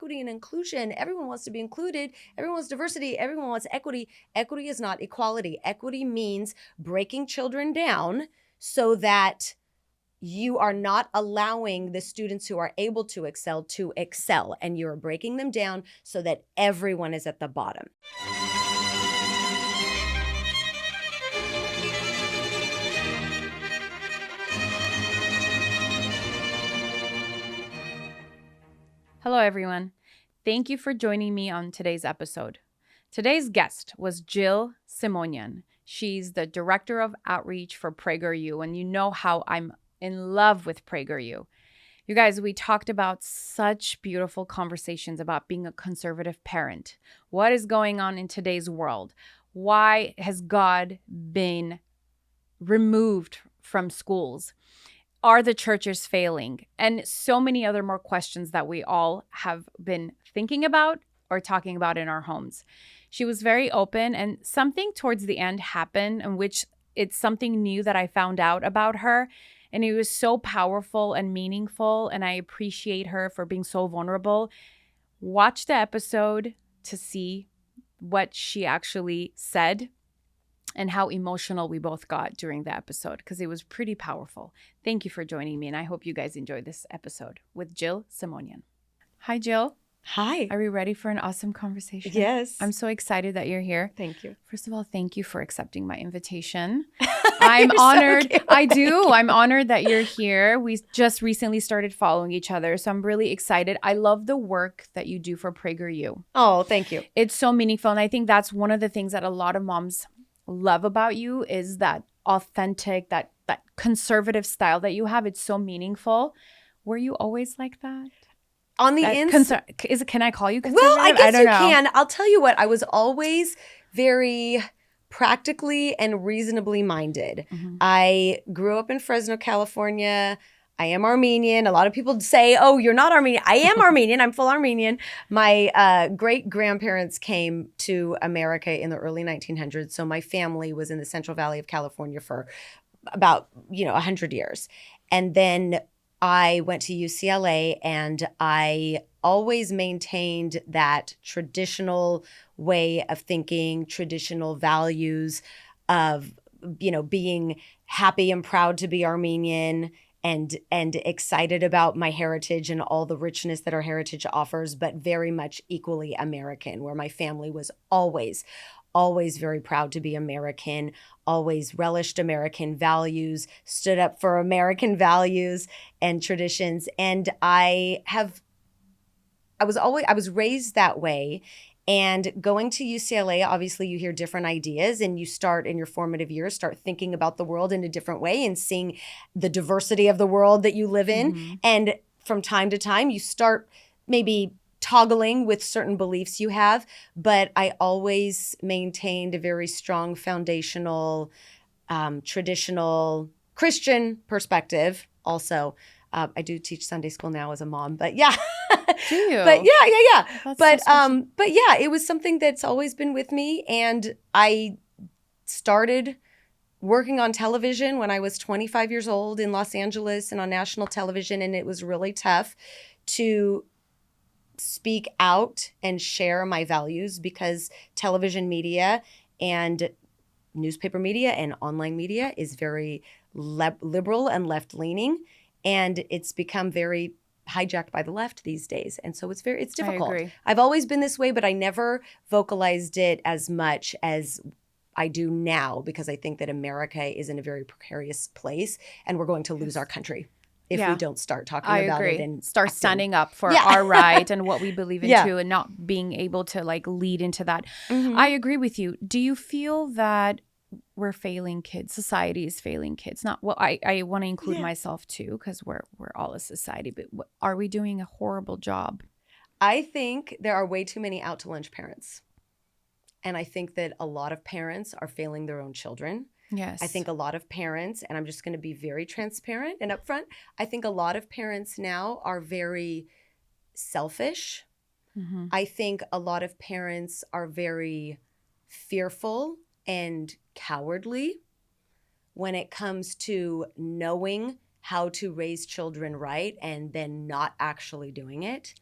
equity and inclusion. Everyone wants to be included. Everyone wants diversity. Everyone wants equity. Equity is not equality. Equity means breaking children down so that you are not allowing the students who are able to excel, and you're breaking them down so that everyone is at the bottom. Hello, everyone. Thank you for joining me on today's episode. Today's guest was Jill Simonian. She's the Director of Outreach for PragerU, and you know how I'm in love with PragerU. You guys, we talked about such beautiful conversations about being a conservative parent. What is going on in today's world? Why has God been removed from schools? Are the churches failing? And so many other more questions that we all have been thinking about or talking about in our homes. She was very open, and something towards the end happened in which it's something new that I found out about her. And it was so powerful and meaningful, and I appreciate her for being so vulnerable. Watch the episode to see what she actually said and how emotional we both got during the episode, because it was pretty powerful. Thank you for joining me, and I hope you guys enjoyed this episode with Jill Simonian. Hi, Jill. Hi. Are we ready for an awesome conversation? Yes. I'm so excited that you're here. Thank you. First of all, thank you for accepting my invitation. I'm You're honored. so cute. I do. I'm honored that you're here. We just recently started following each other, so I'm really excited. I love the work that you do for PragerU. Oh, thank you. It's so meaningful, and I think that's one of the things that a lot of moms love about you is that authentic, that conservative style that you have. It's so meaningful. Were you always like that? On the inside, can I call you conservative? well, I guess don't you know. can. I'll tell you what. I was always very practically and reasonably minded. Mm-hmm. I grew up in Fresno, California. I am Armenian. A lot of people say, "Oh, you're not Armenian." I am Armenian. I'm full Armenian. My great-grandparents came to America in the early 1900s, so my family was in the Central Valley of California for about 100 years, and then I went to UCLA, and I always maintained that traditional way of thinking, traditional values of, being happy and proud to be Armenian and excited about my heritage and all the richness that our heritage offers, but very much equally American, where my family was always very proud to be American, always relished American values, stood up for American values and traditions. And I was raised that way. And going to UCLA, obviously you hear different ideas, and you start in your formative years, start thinking about the world in a different way and seeing the diversity of the world that you live in. Mm-hmm. And from time to time, you start maybe toggling with certain beliefs you have, but I always maintained a very strong foundational, traditional Christian perspective. Also, I do teach Sunday school now as a mom, but yeah. Do you? But yeah. That's But yeah, it was something that's always been with me, and I started working on television when I was 25 years old in Los Angeles and on national television, and it was really tough to speak out and share my values because television media and newspaper media and online media is very liberal and left-leaning, and it's become very hijacked by the left these days. And so it's difficult. I agree. I've always been this way, but I never vocalized it as much as I do now, because I think that America is in a very precarious place, and we're going to lose our country if we don't start talking about it and start standing up for our right and what we believe in too, and not being able to lead into that. Mm-hmm. I agree with you. Do you feel that we're failing kids? Society is failing kids. Not well. I want to include myself too, because we're all a society. But are we doing a horrible job? I think there are way too many out to lunch parents, and I think that a lot of parents are failing their own children. Yes. I think a lot of parents, and I'm just going to be very transparent and upfront, I think a lot of parents now are very selfish. Mm-hmm. I think a lot of parents are very fearful and cowardly when it comes to knowing how to raise children right and then not actually doing it.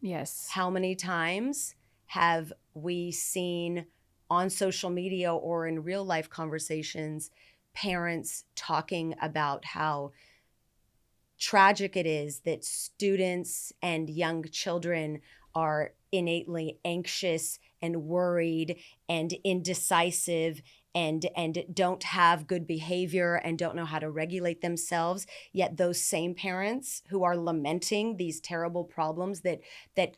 Yes. How many times have we seen on social media or in real life conversations parents talking about how tragic it is that students and young children are innately anxious and worried and indecisive and don't have good behavior and don't know how to regulate themselves, yet those same parents who are lamenting these terrible problems that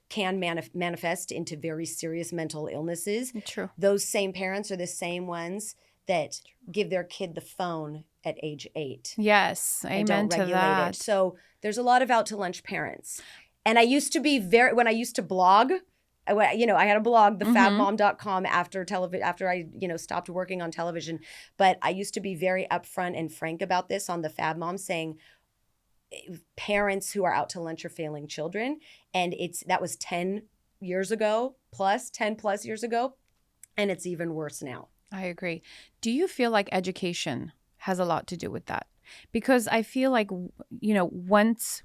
can manifest into very serious mental illnesses, True. those same parents are the same ones that give their kid the phone at age 8 Yes. and don't Amen to regulate that. it. So there's a lot of out to lunch parents. And I used to be when I used to blog, I had a blog, thefabmom.com after I, stopped working on television. But I used to be very upfront and frank about this on the Fab Mom, saying parents who are out to lunch are failing children. And that was 10 years ago, 10 plus years ago. And it's even worse now. I agree. Do you feel like education has a lot to do with that? Because I feel like, once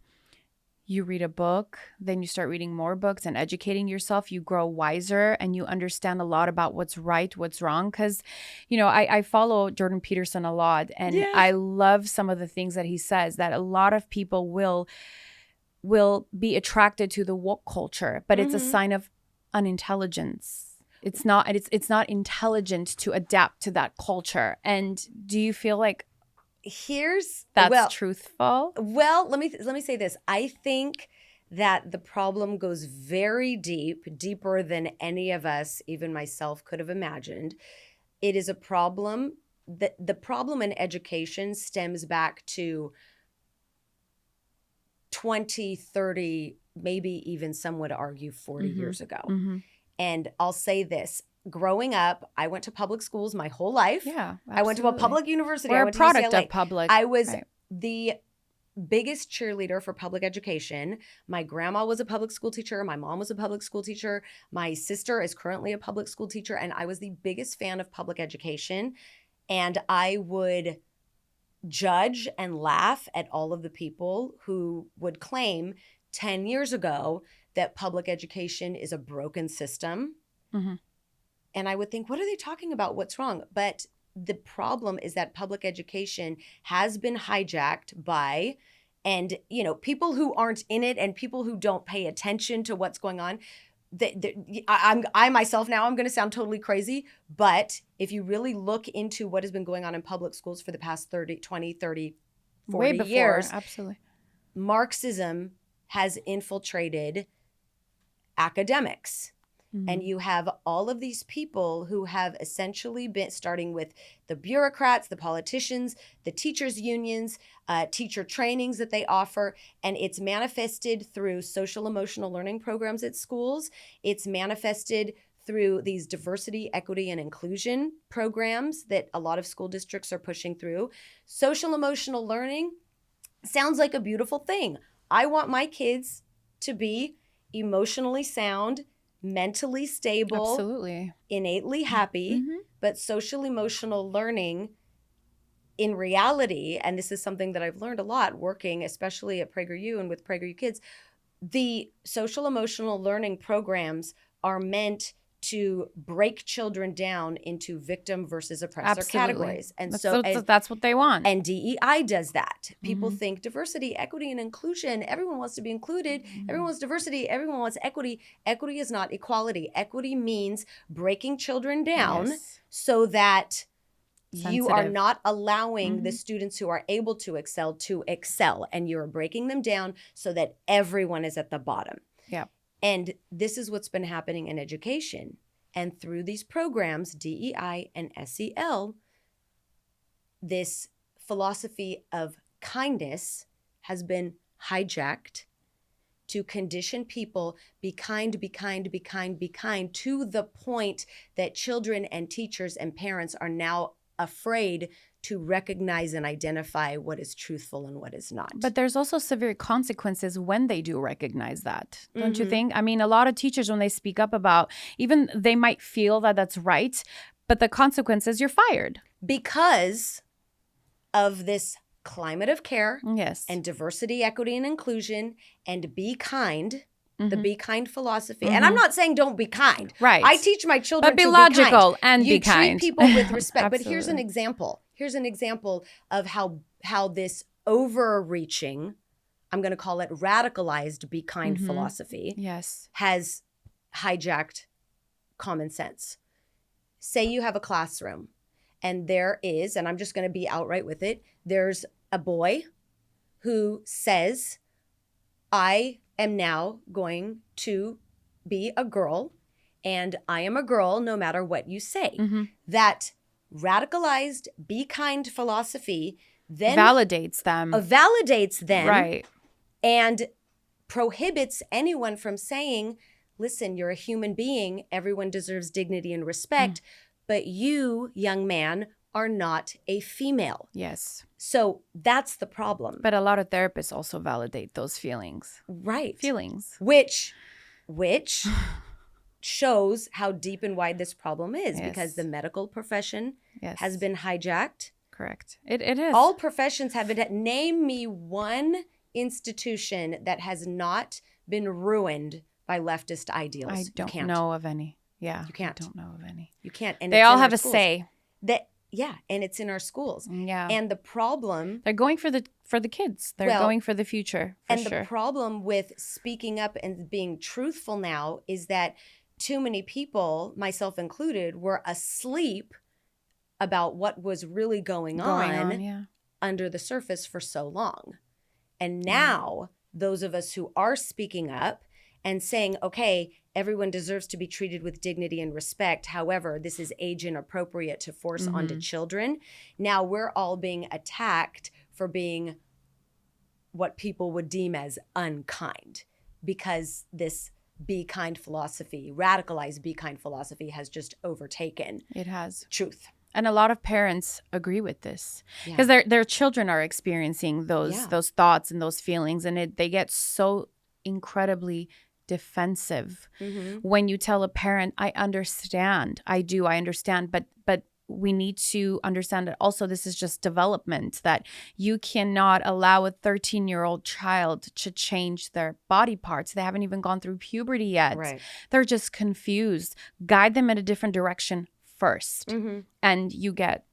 you read a book, then you start reading more books and educating yourself, you grow wiser and you understand a lot about what's right, what's wrong. Because, I follow Jordan Peterson a lot, and I love some of the things that he says, that a lot of people will be attracted to the woke culture, but it's a sign of unintelligence. It's not intelligent to adapt to that culture. And do you feel like that's truthful? Well, let me say this. I think that the problem goes very deep, deeper than any of us, even myself, could have imagined. It is a problem that the problem in education stems back to 20, 30, maybe even some would argue 40 years ago. Mm-hmm. And I'll say this. Growing up, I went to public schools my whole life. Yeah, absolutely. I went to a public university. We're I went a product to UCLA. of public. I was the biggest cheerleader for public education. My grandma was a public school teacher. My mom was a public school teacher. My sister is currently a public school teacher. And I was the biggest fan of public education. And I would judge and laugh at all of the people who would claim 10 years ago that public education is a broken system. Mm-hmm. And I would think, what are they talking about? What's wrong? But the problem is that public education has been hijacked by, and people who aren't in it and people who don't pay attention to what's going on. I myself now, I'm going to sound totally crazy, but if you really look into what has been going on in public schools for the past 30, 20, 30, 40 way before, years, absolutely, Marxism has infiltrated academics. Mm-hmm. And you have all of these people who have essentially been starting with the bureaucrats, the politicians, the teachers' unions, teacher trainings that they offer. And it's manifested through social emotional learning programs at schools. It's manifested through these diversity, equity, and inclusion programs that a lot of school districts are pushing through. Social emotional learning sounds like a beautiful thing. I want my kids to be emotionally sound, mentally stable, absolutely, innately happy, but social emotional learning in reality, and this is something that I've learned a lot working, especially at PragerU and with PragerU Kids, the social emotional learning programs are meant to break children down into victim versus oppressor categories. And that's what they want. And DEI does that. People think diversity, equity, and inclusion. Everyone wants to be included. Everyone wants diversity. Everyone wants equity. Equity is not equality. Equity means breaking children down so that you are not allowing the students who are able to excel. And you're breaking them down so that everyone is at the bottom. Yeah. And this is what's been happening in education. And through these programs, DEI and SEL, this philosophy of kindness has been hijacked to condition people, be kind, be kind, be kind, be kind, to the point that children and teachers and parents are now afraid to recognize and identify what is truthful and what is not. But there's also severe consequences when they do recognize that, don't you think? I mean, a lot of teachers, when they speak up about, even they might feel that that's right, but the consequence is you're fired. Because of this climate of care and diversity, equity, and inclusion, and be kind, the be kind philosophy. And I'm not saying don't be kind. Right. I teach my children but be to logical be kind. and you be kind. treat people with respect. But here's an Absolutely. example. Here's an example of how this overreaching, I'm going to call it radicalized be kind philosophy, Yes. has hijacked common sense. Say you have a classroom and there is, and I'm just going to be outright with it, there's a boy who says, I am now going to be a girl and I am a girl no matter what you say. That radicalized be kind philosophy then validates them. Right. And prohibits anyone from saying, listen, you're a human being. Everyone deserves dignity and respect. But you, young man, are not a female. Yes. So that's the problem. But a lot of therapists also validate those feelings. Right. Feelings. Which shows how deep and wide this problem is, because the medical profession has been hijacked. Correct. It is. All professions have been. Name me one institution that has not been ruined by leftist ideals. I don't know of any. Yeah. You can't. I don't know of any. You can't. And they all have a say. And it's in our schools. Yeah. And the problem, they're going for the kids. They're going for the future. The problem with speaking up and being truthful now is that too many people, myself included, were asleep about what was really going on under the surface for so long. And now those of us who are speaking up and saying, okay, everyone deserves to be treated with dignity and respect. However, this is age inappropriate to force onto children. Now we're all being attacked for being what people would deem as unkind, because this be kind philosophy, radicalized be kind philosophy, has just overtaken. It has. Truth. And a lot of parents agree with this because their children are experiencing those thoughts and those feelings, and they get so incredibly defensive when you tell a parent, I understand, I understand, but we need to understand that also this is just development, that you cannot allow a 13-year-old child to change their body parts. They haven't even gone through puberty yet. Right. They're just confused. Guide them in a different direction first, and you get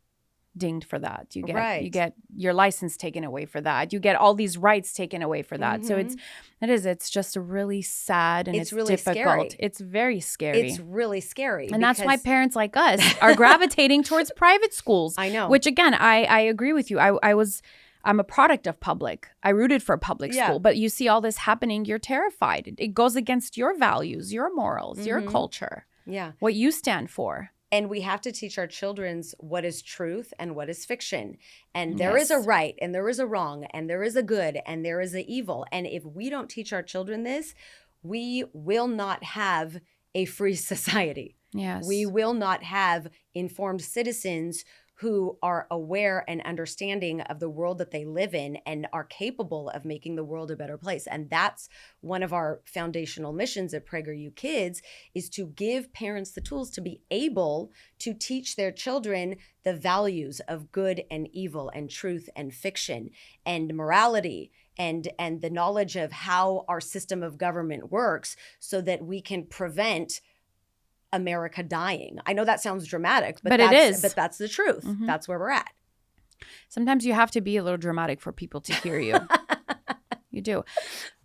dinged for that. You get your license taken away for that. You get all these rights taken away for that. So it's just really sad, and it's really difficult. Scary. It's very scary. It's really scary. And that's why parents like us are gravitating towards private schools. I know. Which again, I agree with you. I'm a product of public. I rooted for public school, but you see all this happening, you're terrified. It goes against your values, your morals, your culture. Yeah. What you stand for. And we have to teach our children what is truth and what is fiction. And there is a right and there is a wrong and there is a good and there is an evil. And if we don't teach our children this, we will not have a free society. Yes. We will not have informed citizens who are aware and understanding of the world that they live in and are capable of making the world a better place. And that's one of our foundational missions at PragerU Kids, is to give parents the tools to be able to teach their children the values of good and evil and truth and fiction and morality and the knowledge of how our system of government works, so that we can prevent America dying. I know that sounds dramatic, but it is. But that's the truth. That's where we're at. Sometimes you have to be a little dramatic for people to hear you. You do.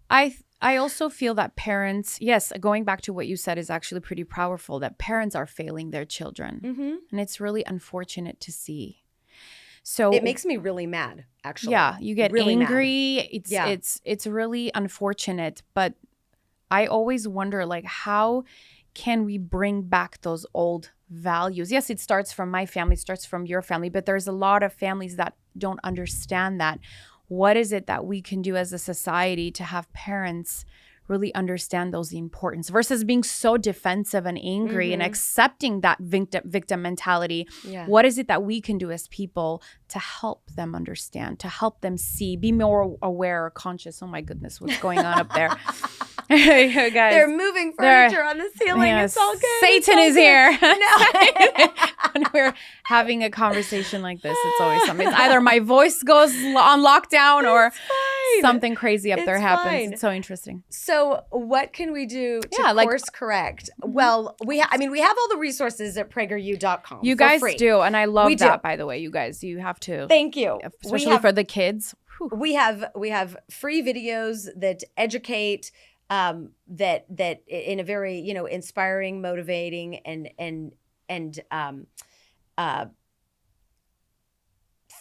I also feel that parents, yes, going back to what you said, is actually pretty powerful, that parents are failing their children. And it's really unfortunate to see. So it makes me really mad, actually. Yeah, you get really angry. Mad. It's really unfortunate, but I always wonder, like, how can we bring back those old values? Yes, it starts from my family, it starts from your family, but there's a lot of families that don't understand that. What is it that we can do as a society to have parents really understand those importance versus being so defensive and angry and accepting that victim mentality? Yeah. What is it that we can do as people to help them understand, to help them see, be more aware or conscious? Oh my goodness, what's going on up there? Guys, They're moving furniture on the ceiling. Yes, It's all good. Satan It's is all here. good. When we're having a conversation like this, it's always something. It's either my voice goes on lockdown or something crazy up there happens. Fine. It's so interesting. So what can we do to course correct? Well, we have all the resources at PragerU.com. You guys free. do, and I love that. Do. By the way, you guys, you have to. Thank you. Especially for the kids. Whew. We have free videos that educate, that in a very inspiring, motivating, and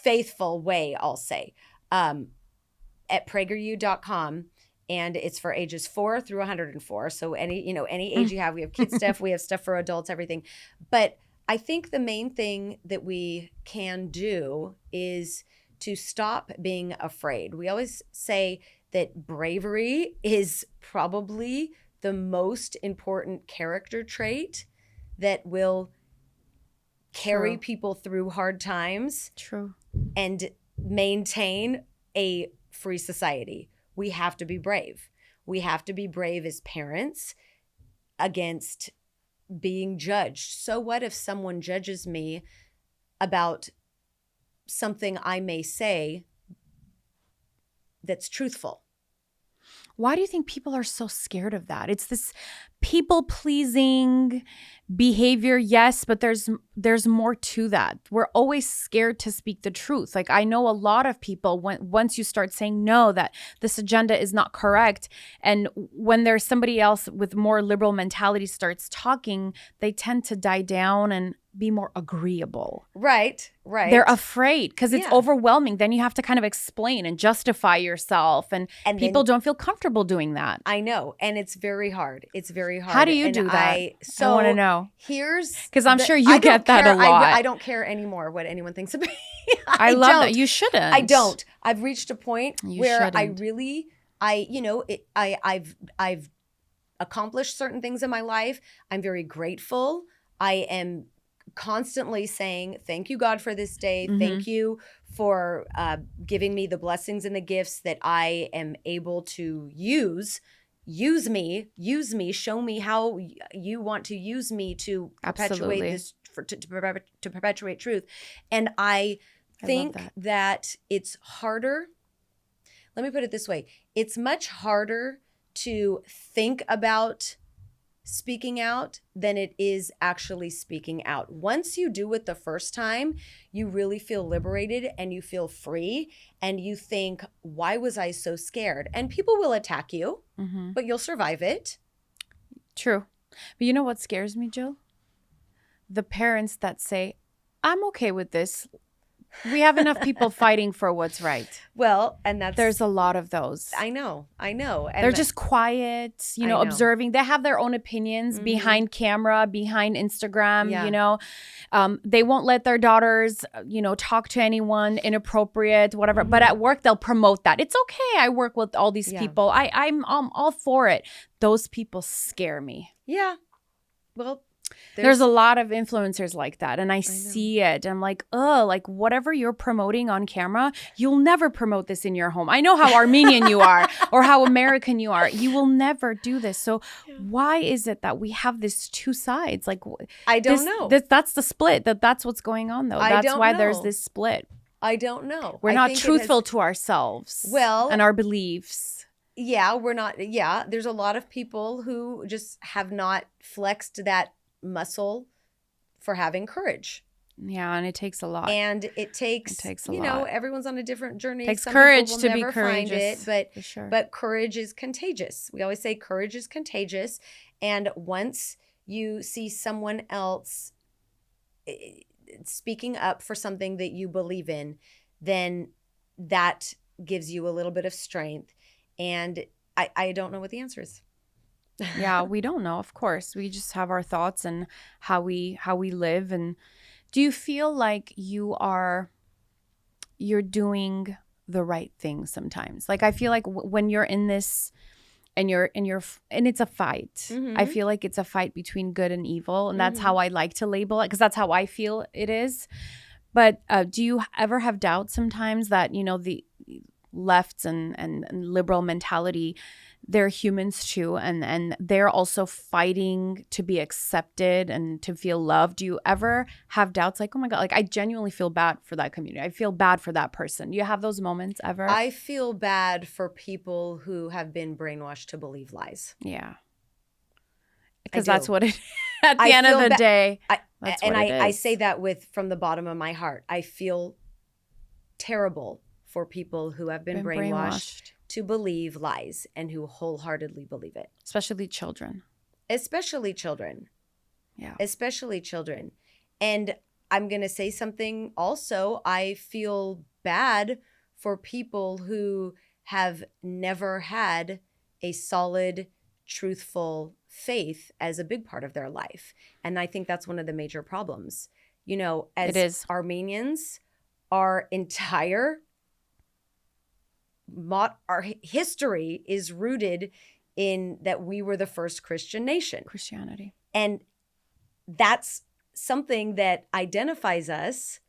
faithful way, I'll say, at PragerU.com. And it's for ages 4 through 104. So any age you have, we have kids stuff, we have stuff for adults, everything. But I think the main thing that we can do is to stop being afraid. We always say that bravery is probably the most important character trait that will carry people through hard times. True. And maintain a free society. We have to be brave. We have to be brave as parents against being judged. So what if someone judges me about something I may say that's truthful? Why do you think people are so scared of that? It's this people-pleasing behavior, yes, but there's more to that. We're always scared to speak the truth. Like, I know a lot of people, once you start saying no, that this agenda is not correct, and when there's somebody else with more liberal mentality starts talking, they tend to die down and be more agreeable. Right. They're afraid because it's overwhelming. Then you have to kind of explain and justify yourself, and people don't feel comfortable doing that. I know, and it's very hard. It's very hard. How do you do that? I want to know. Because I'm sure you get that a lot. I don't care anymore what anyone thinks of me. I love that. You shouldn't. I don't. I've reached a point where shouldn't. I've accomplished certain things in my life. I'm very grateful. I am constantly saying, thank you, God, for this day. Mm-hmm. Thank you for giving me the blessings and the gifts that I am able to use. Use me, show me how you want to use me to perpetuate this, to perpetuate truth. And I think that it's harder. Let me put it this way. It's much harder to think about speaking out than it is actually speaking out. Once you do it the first time, you really feel liberated and you feel free and you think, why was I so scared? And people will attack you, but you'll survive it. True. But you know what scares me, Jill? The parents that say, I'm okay with this. We have enough people fighting for what's right. Well, and there's a lot of those. I know. And they're just quiet, observing. They have their own opinions behind camera, behind Instagram, they won't let their daughters, talk to anyone inappropriate, whatever. But at work, they'll promote that. It's okay. I work with all these people. I'm all for it. Those people scare me. Yeah. Well, there's a lot of influencers like that, and I see it. I'm like, like whatever you're promoting on camera, you'll never promote this in your home. I know how Armenian you are or how American you are. You will never do this. So why is it that we have this two sides? Like, I don't know. That's the split. That's what's going on, though. That's why there's this split. I don't know. We're not truthful to ourselves and our beliefs. Yeah, we're not. Yeah, there's a lot of people who just have not flexed that muscle for having courage. Yeah, and it takes a lot. And it takes a lot. Everyone's on a different journey. It takes courage to be courageous. But courage is contagious. We always say courage is contagious. And once you see someone else speaking up for something that you believe in, then that gives you a little bit of strength. And I don't know what the answer is. Yeah, we don't know, of course. We just have our thoughts and how we live. And do you feel like you're doing the right thing sometimes? Like, I feel like when you're in this and it's a fight. I feel like it's a fight between good and evil, and that's how I like to label it, because that's how I feel it is. But do you ever have doubts sometimes that the left and liberal mentality, they're humans too, and they're also fighting to be accepted and to feel loved. Do you ever have doubts like, oh my God, like I genuinely feel bad for that community. I feel bad for that person. Do you have those moments ever? I feel bad for people who have been brainwashed to believe lies. Yeah. Because that's what it at the I end of feel the day. That's what it is. I say that from the bottom of my heart. I feel terrible for people who have been brainwashed to believe lies and who wholeheartedly believe it. Especially children. Yeah. Especially children. And I'm going to say something also. I feel bad for people who have never had a solid, truthful faith as a big part of their life. And I think that's one of the major problems. You know, as Armenians, our entire our history is rooted in that we were the first Christian nation. Christianity. And that's something that identifies us,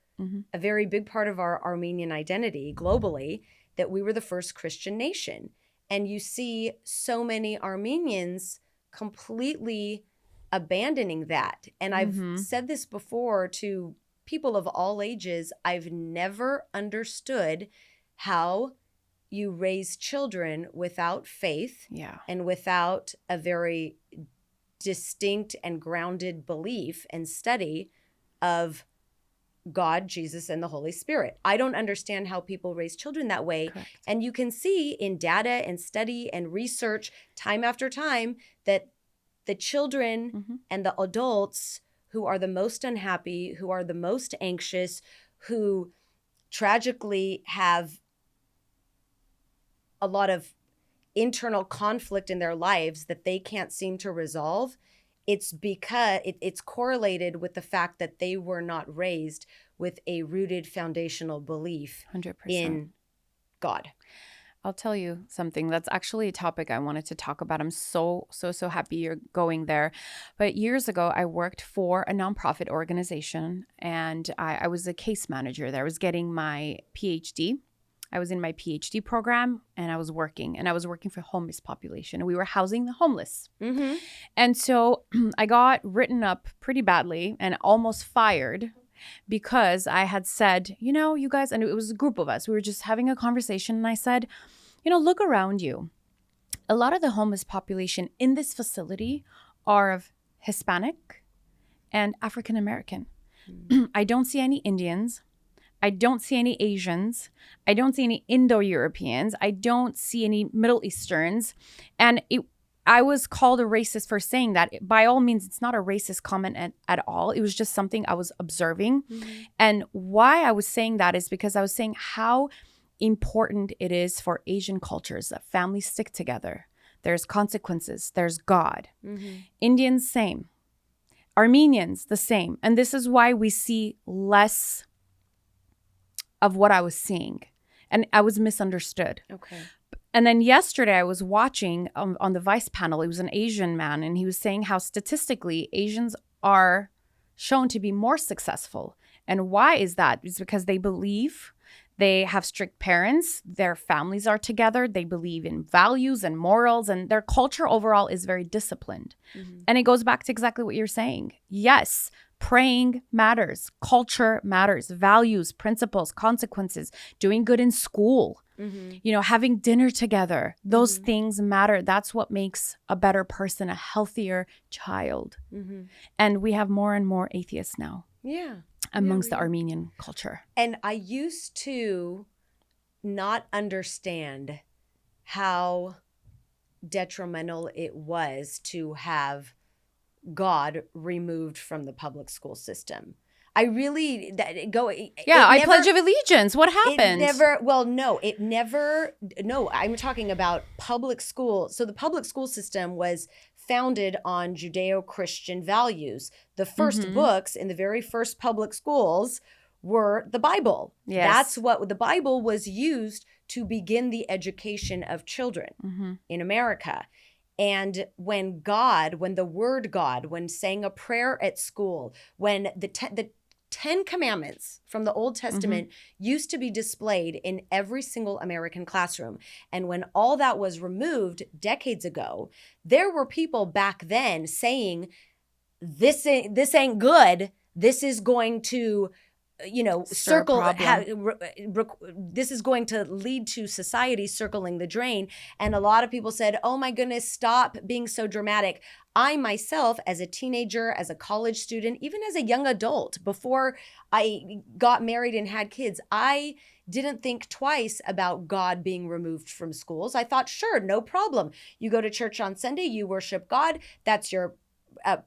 a very big part of our Armenian identity globally, that we were the first Christian nation. And you see so many Armenians completely abandoning that. And I've said this before to people of all ages. I've never understood how you raise children without faith and without a very distinct and grounded belief and study of God, Jesus, and the Holy Spirit. I don't understand how people raise children that way. Correct. And you can see in data and study and research time after time that the children and the adults who are the most unhappy, who are the most anxious, who tragically have a lot of internal conflict in their lives that they can't seem to resolve, it's because it's correlated with the fact that they were not raised with a rooted foundational belief 100%. in God. I'll tell you something. That's actually a topic I wanted to talk about. I'm so happy you're going there. But years ago, I worked for a nonprofit organization, and I was a case manager there. I was getting my PhD. I was in my PhD program, and I was working for homeless population, and we were housing the homeless. And so I got written up pretty badly and almost fired because I had said, you know, you guys, and it was a group of us, we were just having a conversation, and I said, you know, look around you. A lot of the homeless population in this facility are of Hispanic and African American. I don't see any Indians. I don't see any Asians. I don't see any Indo-Europeans. I don't see any Middle Easterns. And I was called a racist for saying that. By all means, it's not a racist comment at all. It was just something I was observing. And why I was saying that is because I was saying how important it is for Asian cultures that families stick together. There's consequences. There's God. Indians, same. Armenians, the same. And this is why we see less of what I was seeing. And I was misunderstood. Okay. And then yesterday I was watching on the Vice panel, it was an Asian man, and he was saying how statistically Asians are shown to be more successful. And why is that? It's because they believe, they have strict parents, their families are together, they believe in values and morals, and their culture overall is very disciplined. And it goes back to exactly what you're saying. Yes, praying matters, culture matters, values, principles, consequences, doing good in school, you know, having dinner together, those things matter. That's what makes a better person, a healthier child. And we have more and more atheists now. Yeah. Amongst the Armenian culture. And I used to not understand how detrimental it was to have God removed from the public school system. I really I pledge of allegiance. What happened? I'm talking about public school. So the public school system was founded on Judeo-Christian values. The first books in the very first public schools were the Bible. Yes. That's what the Bible was used to begin the education of children in America. And when saying a prayer at school, when the 10 commandments from the Old Testament used to be displayed in every single American classroom. And when all that was removed decades ago, there were people back then saying, this ain't good. This is going to, this is going to lead to society circling the drain. And a lot of people said, oh my goodness, stop being so dramatic. I myself, as a teenager, as a college student, even as a young adult, before I got married and had kids, I didn't think twice about God being removed from schools. I thought, sure, no problem. You go to church on Sunday, you worship God. That's your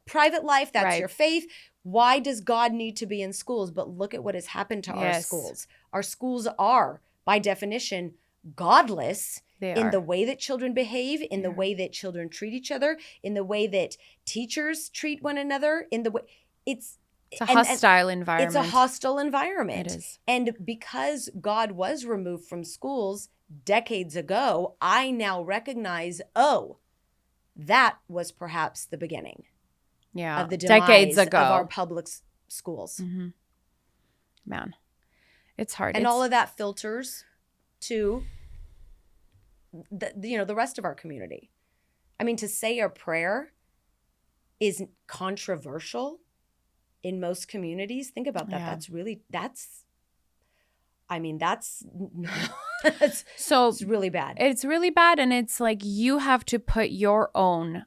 private life. That's your faith. Why does God need to be in schools? But look at what has happened to our schools. Our schools are, by definition, godless. In the way that children behave, in the way that children treat each other, in the way that teachers treat one another, in the way it's a hostile environment. It's a hostile environment. It is. And because God was removed from schools decades ago, I now recognize, that was perhaps the beginning. Of the demise decades ago of our public schools. Man, it's hard. And all of that filters to the rest of our community. I mean, to say a prayer is controversial in most communities. Think about that. That's so it's really bad. It's really bad. And it's like you have to put your own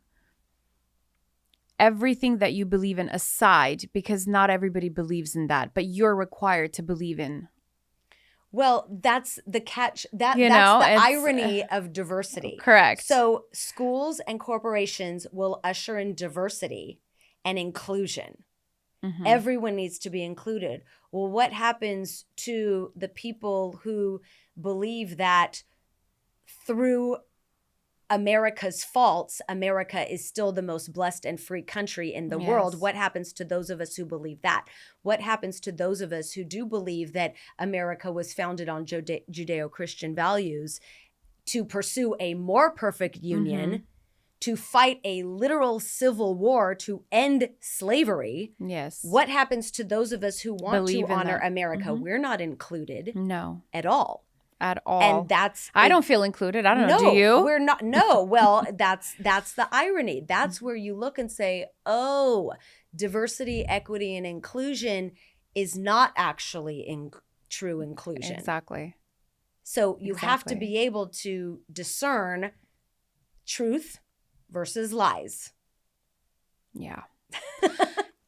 everything that you believe in aside, because not everybody believes in that, but you're required to believe in. Well, that's the catch. That's the irony of diversity. Correct. So schools and corporations will usher in diversity and inclusion. Everyone needs to be included. Well, what happens to the people who believe that through America's faults, America is still the most blessed and free country in the world? What happens to those of us who believe that? What happens to those of us who do believe that America was founded on Judeo-Christian values to pursue a more perfect union, to fight a literal civil war to end slavery? What happens to those of us who want to honor America? We're not included. No. At all. At all. And I don't feel included. I don't know. Do you? We're not. No. Well, that's the irony. That's where you look and say, diversity, equity, and inclusion is not actually true inclusion. Exactly. So you have to be able to discern truth versus lies. Yeah.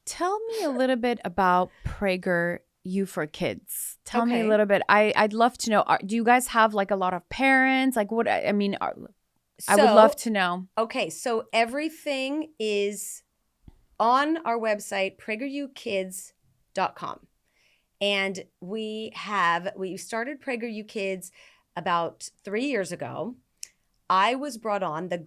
Tell me a little bit about PragerU for kids. Tell me a little bit. I'd love to know. Do you guys have like a lot of parents? Like what? I mean, I would love to know. Okay, so everything is on our website, PragerUkids.com. And we started PragerU Kids about 3 years ago. I was brought on the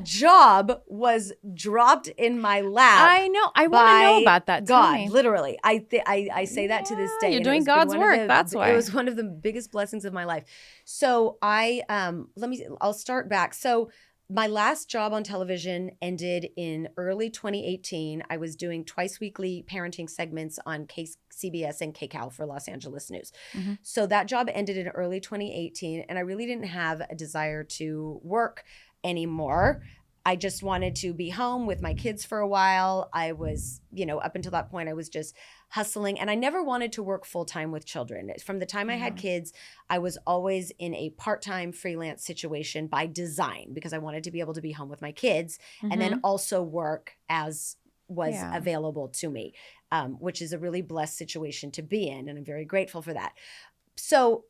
job was dropped in my lap. I know. I want to know about that. God, literally. I say that to this day. You're doing God's work. That's why. It was one of the biggest blessings of my life. So I'll start back. So my last job on television ended in early 2018. I was doing twice weekly parenting segments on CBS and KCAL for Los Angeles News. So that job ended in early 2018, and I really didn't have a desire to work anymore. I just wanted to be home with my kids for a while. I was, up until that point, I was just hustling, and I never wanted to work full-time with children. From the time I had kids, I was always in a part-time freelance situation by design because I wanted to be able to be home with my kids and then also work as was available to me, which is a really blessed situation to be in, and I'm very grateful for that. So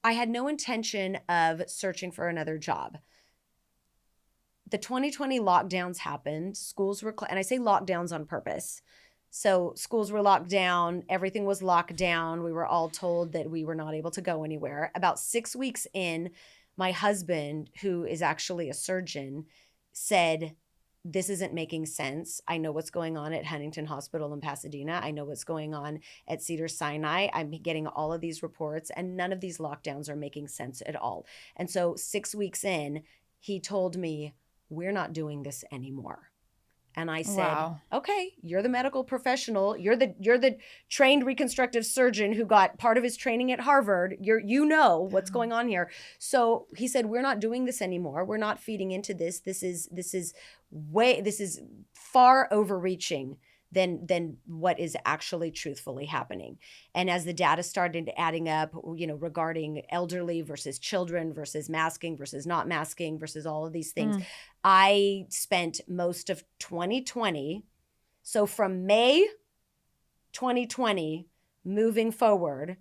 I had no intention of searching for another job. The 2020 lockdowns happened. Schools were, and I say lockdowns on purpose. So schools were locked down. Everything was locked down. We were all told that we were not able to go anywhere. About 6 weeks in, my husband, who is actually a surgeon, said, this isn't making sense. I know what's going on at Huntington Hospital in Pasadena. I know what's going on at Cedars-Sinai. I'm getting all of these reports, and none of these lockdowns are making sense at all. And so 6 weeks in, he told me, we're not doing this anymore. And I said, Wow. okay, you're the medical professional. You're the trained reconstructive surgeon who got part of his training at Harvard. You know what's going on here. So he said, we're not doing this anymore. We're not feeding into this. This is far overreaching than what is actually truthfully happening. And as the data started adding up, regarding elderly versus children versus masking versus not masking versus all of these things, I spent most of 2020. So from May 2020 moving forward,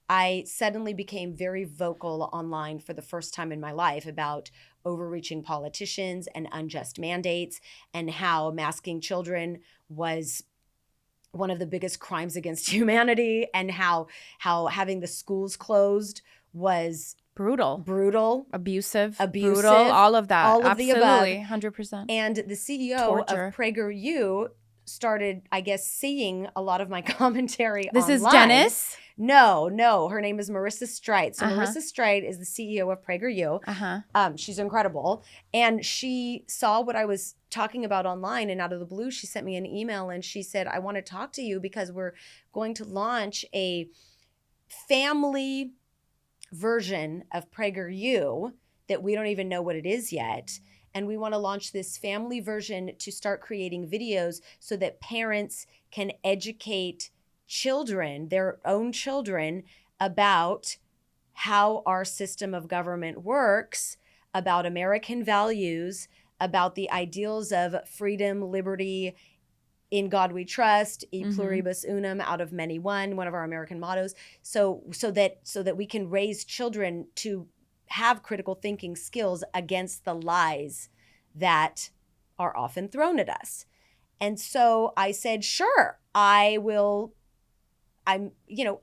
I suddenly became very vocal online for the first time in my life about overreaching politicians and unjust mandates, and how masking children was one of the biggest crimes against humanity, and how having the schools closed was brutal, abusive, brutal, all of that. All of Absolutely, the above. 100%. And the CEO Torture. of PragerU started, I guess, seeing a lot of my commentary This online. is Dennis? No. Her name is Marissa Streit. So Marissa Streit is the CEO of PragerU. She's incredible. And she saw what I was talking about online, and out of the blue, she sent me an email and she said, I want to talk to you because we're going to launch a family version of PragerU that we don't even know what it is yet. And we want to launch this family version to start creating videos so that parents can educate children, their own children, about how our system of government works, about American values, about the ideals of freedom, liberty, in God we trust, e pluribus unum, out of many one of our American mottos, so that we can raise children to have critical thinking skills against the lies that are often thrown at us. And so I said, sure, I'm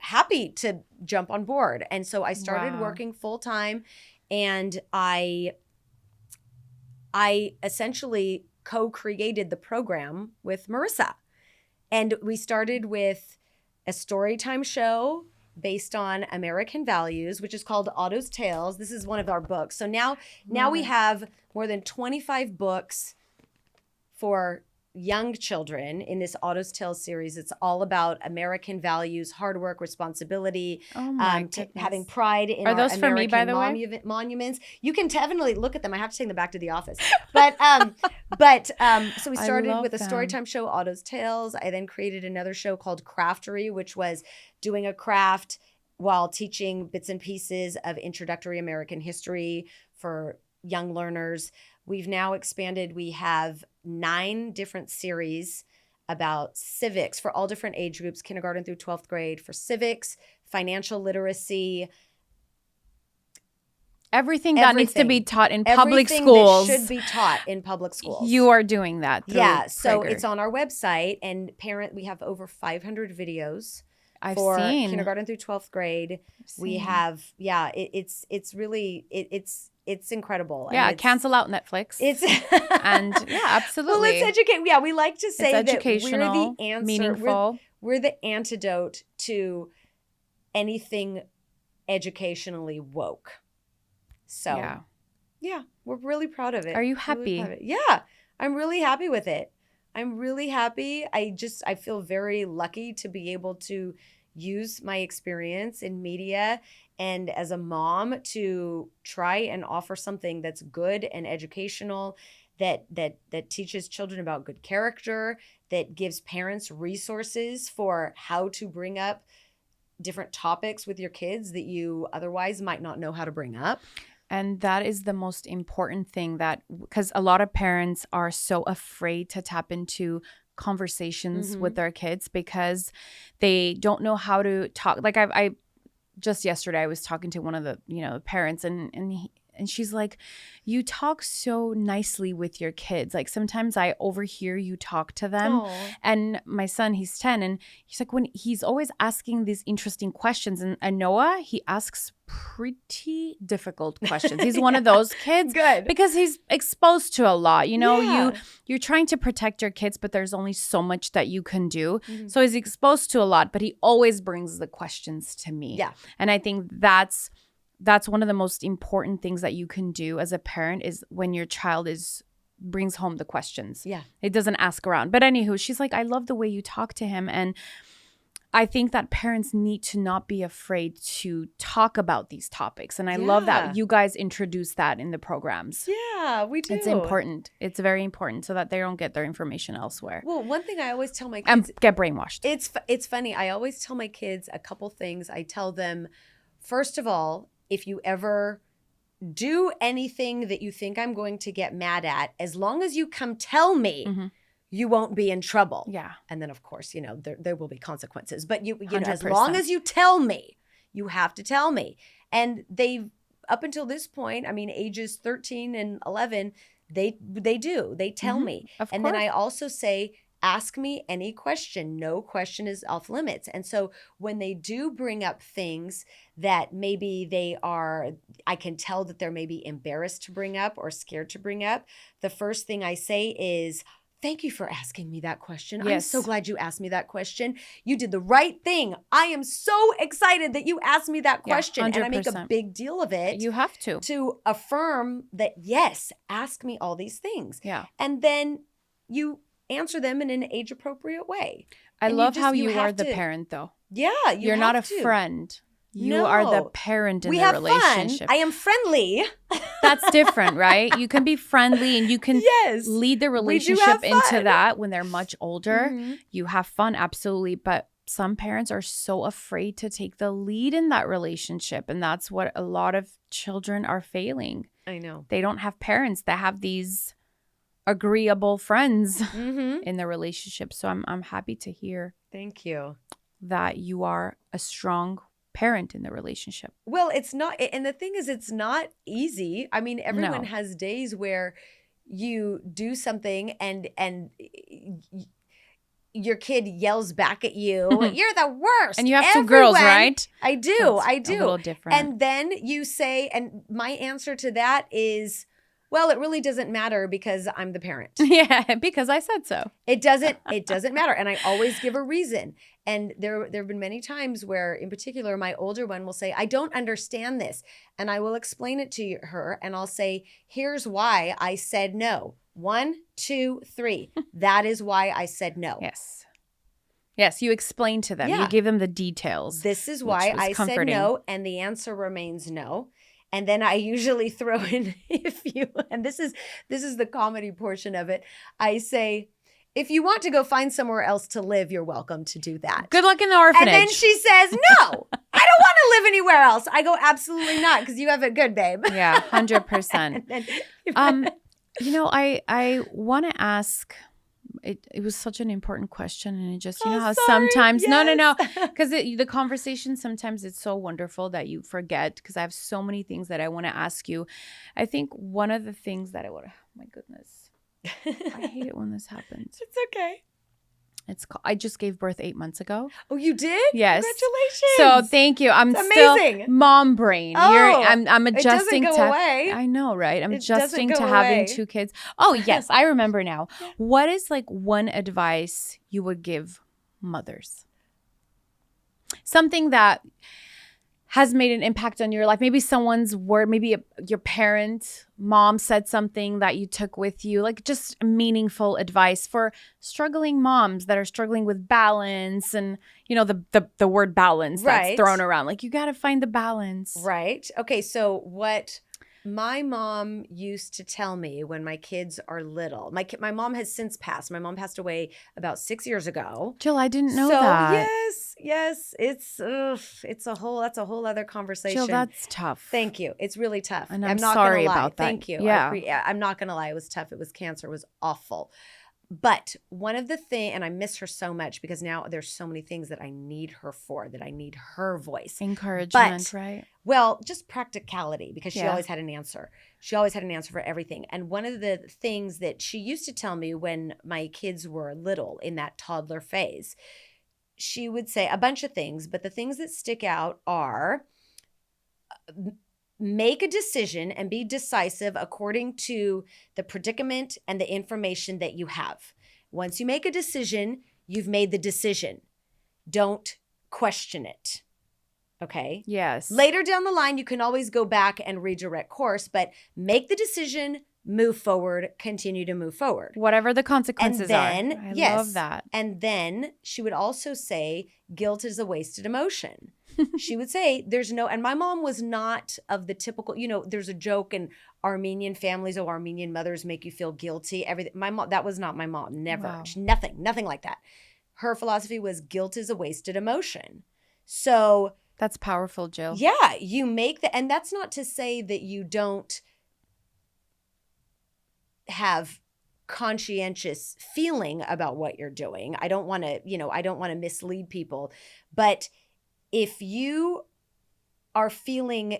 happy to jump on board. And so I started working full time, and I essentially co-created the program with Marissa. And we started with a storytime show based on American values, which is called Otto's Tales. This is one of our books. So now we have more than 25 books for young children in this Otto's Tales series. It's all about American values, hard work, responsibility, having pride in Are our those for American me, by the way? monuments. You can definitely look at them. I have to take them back to the office. But so we started with a storytime show, Otto's Tales. I then created another show called Craftery, which was doing a craft while teaching bits and pieces of introductory American history for young learners. We've now expanded. We have 9 different series about civics for all different age groups, kindergarten through 12th grade, for civics, financial literacy. Everything that needs to be taught in public schools. That should be taught in public schools. You are doing that through so Prager. It's on our website, and we have over 500 videos. I've for seen kindergarten through 12th grade. We have, it's really, it's incredible. Yeah, and cancel out Netflix. And absolutely. Well, let's educate. Yeah, we like to say it's that we're educational, the answer. meaningful. We're the antidote to anything educationally woke. So, yeah, we're really proud of it. Are you happy? Really yeah, I'm really happy with it. I'm really happy. I feel very lucky to be able to use my experience in media and as a mom to try and offer something that's good and educational, that teaches children about good character, that gives parents resources for how to bring up different topics with your kids that you otherwise might not know how to bring up. And that is the most important thing, because a lot of parents are so afraid to tap into conversations with their kids because they don't know how to talk. Like I just yesterday, I was talking to one of the parents, and she's like, you talk so nicely with your kids. Like sometimes I overhear you talk to them. Aww. And my son, he's 10, and he's like, when he's always asking these interesting questions. And Noah, he asks pretty difficult questions. He's one of those kids. Good. Because he's exposed to a lot. You're trying to protect your kids, but there's only so much that you can do. So he's exposed to a lot, but he always brings the questions to me. Yeah. And I think that's one of the most important things that you can do as a parent, is when your child is brings home the questions. Yeah. It doesn't ask around. But anywho, she's like, I love the way you talk to him. And I think that parents need to not be afraid to talk about these topics. And I love that you guys introduce that in the programs. Yeah, we do. It's important. It's very important so that they don't get their information elsewhere. Well, one thing I always tell my kids. And get brainwashed. It's funny. I always tell my kids a couple things. I tell them, first of all, if you ever do anything that you think I'm going to get mad at, as long as you come tell me, you won't be in trouble. Yeah. And then, of course, there will be consequences. But you know, as 100%. long as you tell me, you have to tell me. And they've, up until this point, I mean, ages 13 and 11, they do. They tell me. Of and course. then I also say, ask me any question. No question is off limits. And so when they do bring up things that maybe I can tell that they're maybe embarrassed to bring up or scared to bring up, the first thing I say is, thank you for asking me that question. Yes. I'm so glad you asked me that question. You did the right thing. I am so excited that you asked me that question. And I make a 100%. big deal of it. You have to affirm that, yes, ask me all these things. Yeah. And then you answer them in an age-appropriate way. I And love how you you are have the to- parent, though. Yeah, You're not a friend. You are the No. parent in We the have relationship. fun. I am friendly. That's different, right? You can be friendly and you can Yes. lead the We do relationship have into fun. that when they're much older. Mhm. You have fun, absolutely. But some parents are so afraid to take the lead in that relationship. And that's what a lot of children are failing. I know. They don't have parents that have these agreeable friends Mm-hmm. in the relationship. So I'm happy to hear Thank you. that you are a strong parent in the relationship. Well, it's not, and the thing is, it's not easy. I mean, everyone No. has days where you do something and your kid yells back at you, "You're the worst." And you have two girls, Everyone- right? I do. That's I a do. little different. And then you say, and my answer to that is, well, it really doesn't matter because I'm the parent. Yeah, because I said so. It doesn't matter. And I always give a reason. And there have been many times where, in particular, my older one will say, I don't understand this. And I will explain it to her. And I'll say, here's why I said no. 1, 2, 3. That is why I said no. Yes. Yes, you explain to them. Yeah. You give them the details. This is which why was I comforting. said no. And the answer remains no. And then I usually throw in, and this is the comedy portion of it. I say, if you want to go find somewhere else to live, you're welcome to do that. Good luck in the orphanage. And then she says, no, I don't want to live anywhere else. I go, absolutely not, because you have it good, babe. Yeah, 100%. And then- I want to ask. It was such an important question, and it just how sorry. sometimes no, Yes. because the conversation sometimes it's so wonderful that you forget. Because I have so many things that I want to ask you. I think one of the things that I would. Oh my goodness, I hate it when this happens. It's okay. I just gave birth 8 months ago. Oh, you did? Yes. Congratulations. So thank you. I'm It's still amazing. mom brain. Oh, I'm it adjusting doesn't go to. away. I know, right? I'm It doesn't adjusting go to having away. 2 kids. Oh yes, I remember now. What is like one advice you would give mothers? Something that has made an impact on your life. Maybe someone's word, maybe your parent, mom said something that you took with you, like just meaningful advice for struggling moms that are struggling with balance and, the word balance that's Right. thrown around. Like you got to find the balance. Right. Okay. So what my mom used to tell me when my kids are little, my mom has since passed. My mom passed away about 6 years ago. Jill, I didn't know so that. yes, it's a whole other conversation. Jill, that's tough. Thank you. It's really tough. And I'm not sorry gonna lie. about that. Thank you. Yeah. I'm not gonna lie. It was tough. It was cancer. It was awful. But one of the things, and I miss her so much because now there's so many things that I need her for, that I need her voice. Encouragement, right? Well, just practicality, because she Yeah. always had an answer. She always had an answer for everything. And one of the things that she used to tell me when my kids were little, in that toddler phase, she would say a bunch of things, but the things that stick out are make a decision and be decisive according to the predicament and the information that you have. Once you make a decision, you've made the decision. Don't question it. Okay? Yes. Later down the line, you can always go back and redirect course, but make the decision, move forward, continue to move forward. Whatever the consequences are. I Yes, love that. And then she would also say, guilt is a wasted emotion. She would say, there's no, and my mom was not of the typical, there's a joke in Armenian families, Armenian mothers make you feel guilty. Everything. My mom, that was not my mom. Never. Wow. Nothing like that. Her philosophy was guilt is a wasted emotion. So that's powerful, Jill. Yeah, you make that, and that's not to say that you don't have conscientious feeling about what you're doing. I don't want to mislead people, but if you are feeling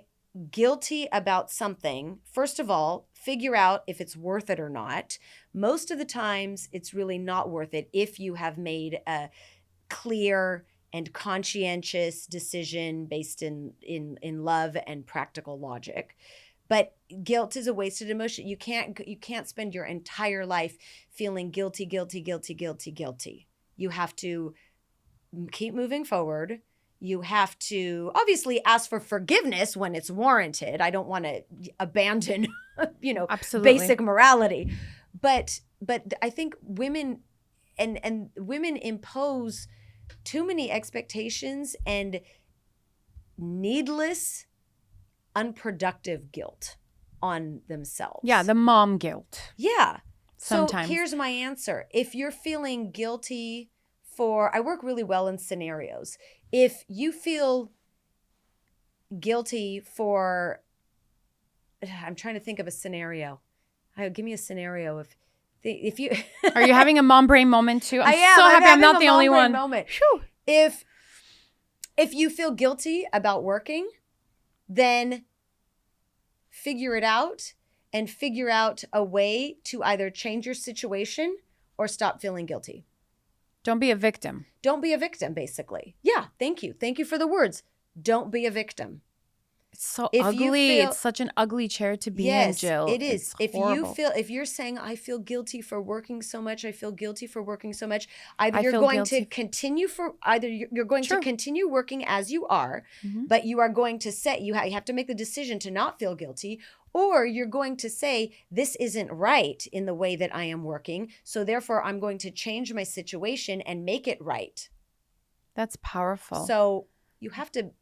guilty about something, first of all, figure out if it's worth it or not. Most of the times it's really not worth it if you have made a clear and conscientious decision based in love and practical logic. But guilt is a wasted emotion. You can't spend your entire life feeling guilty. You have to keep moving forward. You have to obviously ask for forgiveness when it's warranted. I don't want to abandon, Absolutely. basic morality. But I think women and women impose too many expectations and needless, unproductive guilt on themselves. Yeah, the mom guilt. Yeah. Sometimes. So here's my answer. If you're feeling guilty I work really well in scenarios. If you feel guilty I'm trying to think of a scenario. Give me a scenario if you Are you having a mom brain moment too? I'm am. so happy I'm having not a the only mom brain one. Moment. Whew. If you feel guilty about working, then figure it out and figure out a way to either change your situation or stop feeling guilty. Don't be a victim. Don't be a victim, basically. Yeah, thank you. Thank you for the words. Don't be a victim. It's so ugly. It's such an ugly chair to be in, Jill. It is. Horrible. If you're saying, I feel guilty for working so much, either you're going to continue to continue working as you are, but you are going to say, you have to make the decision to not feel guilty, or you're going to say, this isn't right in the way that I am working, so therefore I'm going to change my situation and make it right. That's powerful. So you have to...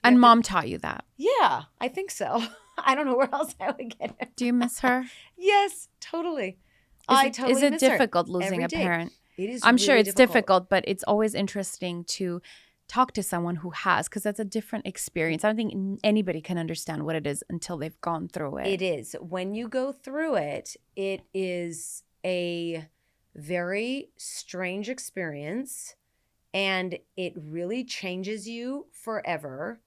And mom taught you that. Yeah, I think so. I don't know where else I would get it. Do you miss her? Yes, totally. Is it difficult losing a parent? It is. I'm sure it's difficult, but it's always interesting to talk to someone who has, because that's a different experience. I don't think anybody can understand what it is until they've gone through it. It is. When you go through it, it is a very strange experience, and it really changes you forever.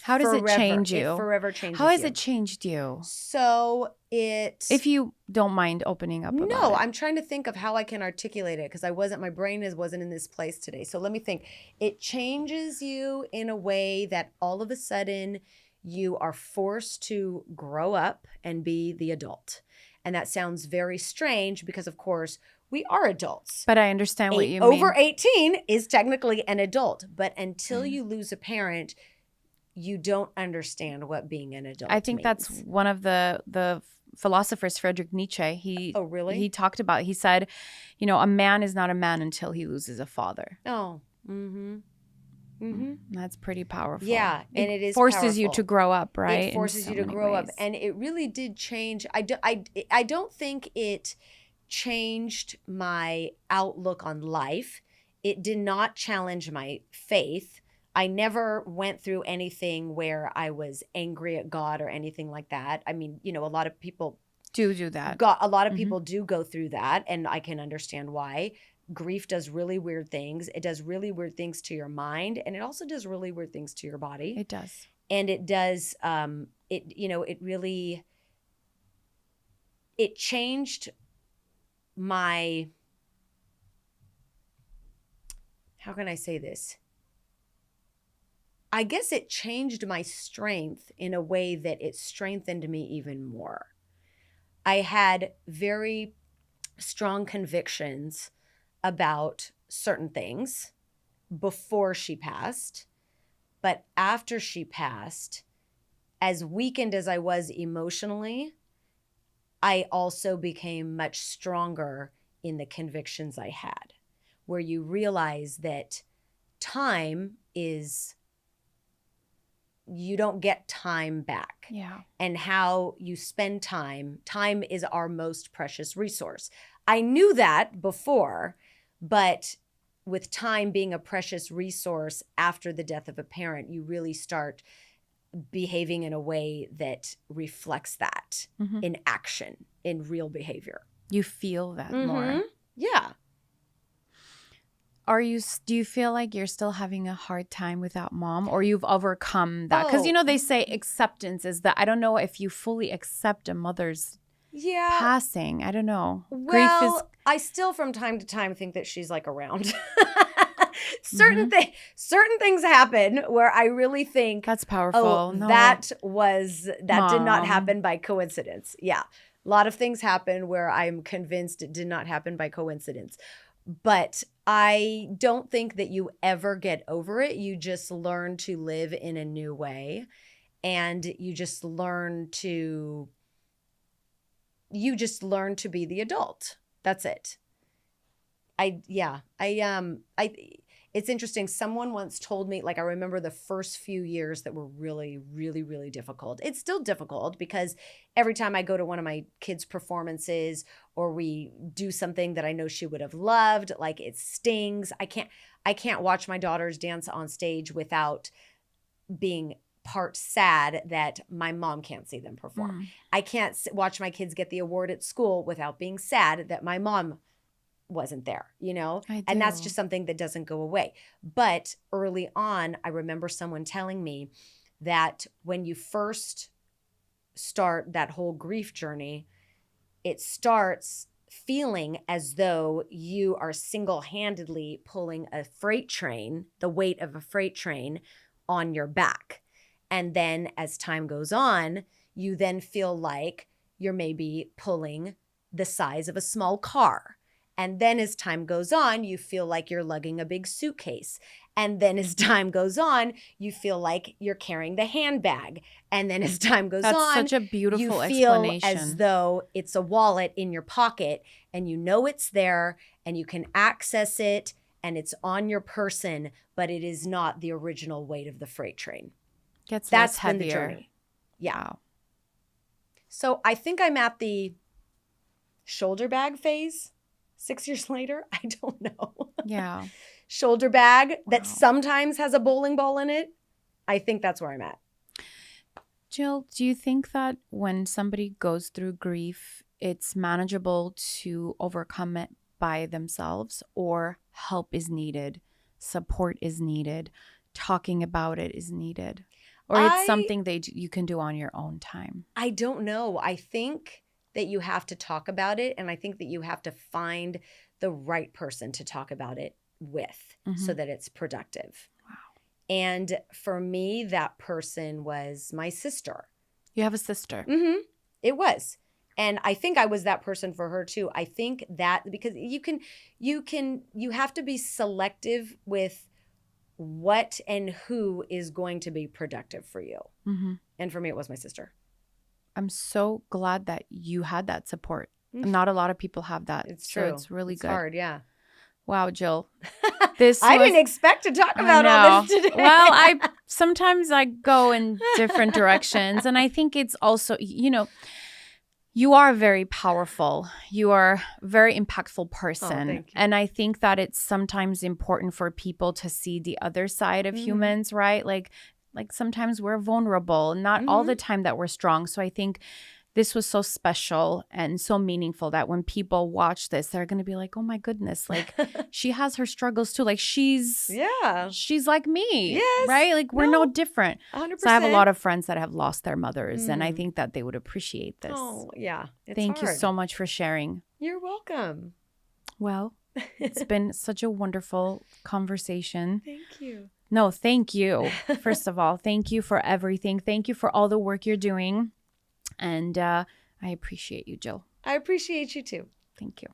How does it change you? It forever changes you. How has it changed you? So if you don't mind opening up about it. No, I'm trying to think of how I can articulate it, because my brain wasn't in this place today. So let me think. It changes you in a way that all of a sudden you are forced to grow up and be the adult. And that sounds very strange because, of course, we are adults. But I understand what you mean. Over 18 is technically an adult. But until you lose a parent, you don't understand what being an adult I think means. That's one of the philosophers, Friedrich Nietzsche. Oh, really? He talked about, he said, a man is not a man until he loses a father. Oh, That's pretty powerful. Yeah, and it is forces you powerful. to grow up, right? It forces you to grow up. And it really did change. I don't think it changed my outlook on life. It did not challenge my faith. I never went through anything where I was angry at God or anything like that. I mean, a lot of people do that. A lot of people do go through that, and I can understand why. Grief does really weird things. It does really weird things to your mind, and it also does really weird things to your body. It does. And it does, it changed my, how can I say this? I guess it changed my strength in a way that it strengthened me even more. I had very strong convictions about certain things before she passed. But after she passed, as weakened as I was emotionally, I also became much stronger in the convictions I had, where you realize that time is, you don't get time back. Yeah. And how you spend time is our most precious resource. I knew that before, but with time being a precious resource after the death of a parent, you really start behaving in a way that reflects that in action, in real behavior. You feel that more. Yeah. Do you feel like you're still having a hard time without mom, or you've overcome that? Because, they say acceptance is that, I don't know if you fully accept a mother's passing. I don't know. Well, I still from time to time think that she's like around. Certain things happen where I really think that's powerful. That did not happen by coincidence. Yeah. A lot of things happen where I'm convinced it did not happen by coincidence. But I don't think that you ever get over it. You just learn to live in a new way, and you just learn to be the adult. That's it. It's interesting. Someone once told me, like, I remember the first few years that were really, really, really difficult. It's still difficult because every time I go to one of my kids' performances or we do something that I know she would have loved, like, it stings. I can't watch my daughters dance on stage without being part sad that my mom can't see them perform. I can't watch my kids get the award at school without being sad that my mom wasn't there, and that's just something that doesn't go away. But early on, I remember someone telling me that when you first start that whole grief journey, it starts feeling as though you are single-handedly pulling a freight train, the weight of a freight train, on your back. And then as time goes on, you then feel like you're maybe pulling the size of a small car. And then as time goes on, you feel like you're lugging a big suitcase. And then as time goes on, you feel like you're carrying the handbag. And then as time goes on, that's such a beautiful you feel explanation. as though it's a wallet in your pocket and you know it's there and you can access it and it's on your person, but it is not the original weight of the freight train. That's been the journey. Yeah. Wow. So I think I'm at the shoulder bag phase. 6 years later, I don't know. Yeah. Shoulder bag that sometimes has a bowling ball in it. I think that's where I'm at. Jill, do you think that when somebody goes through grief, it's manageable to overcome it by themselves, or help is needed, support is needed, talking about it is needed? Or it's something you can do on your own time? I don't know. I think that you have to talk about it, and I think that you have to find the right person to talk about it with so that it's productive. Wow. And for me, that person was my sister. You have a sister? It was. And I think I was that person for her too. I think that because you have to be selective with what and who is going to be productive for you. And for me, it was my sister. I'm so glad that you had that support. Not a lot of people have that. It's true. So it's really good. It's hard, yeah. Wow, Jill. I didn't expect to talk about all this today. Well, sometimes I go in different directions. And I think it's also, you are very powerful. You are a very impactful person. Thank you. And I think that it's sometimes important for people to see the other side of humans, right? Like sometimes we're vulnerable, not all the time that we're strong. So I think this was so special and so meaningful that when people watch this, they're going to be like, oh my goodness, like she has her struggles too. Like she's like me, yes. right? Like we're no different. 100%. So I have a lot of friends that have lost their mothers and I think that they would appreciate this. Oh, yeah. Thank you so much for sharing. You're welcome. Well, it's been such a wonderful conversation. Thank you. No, thank you. First of all, thank you for everything. Thank you for all the work you're doing. And I appreciate you, Jill. I appreciate you too. Thank you.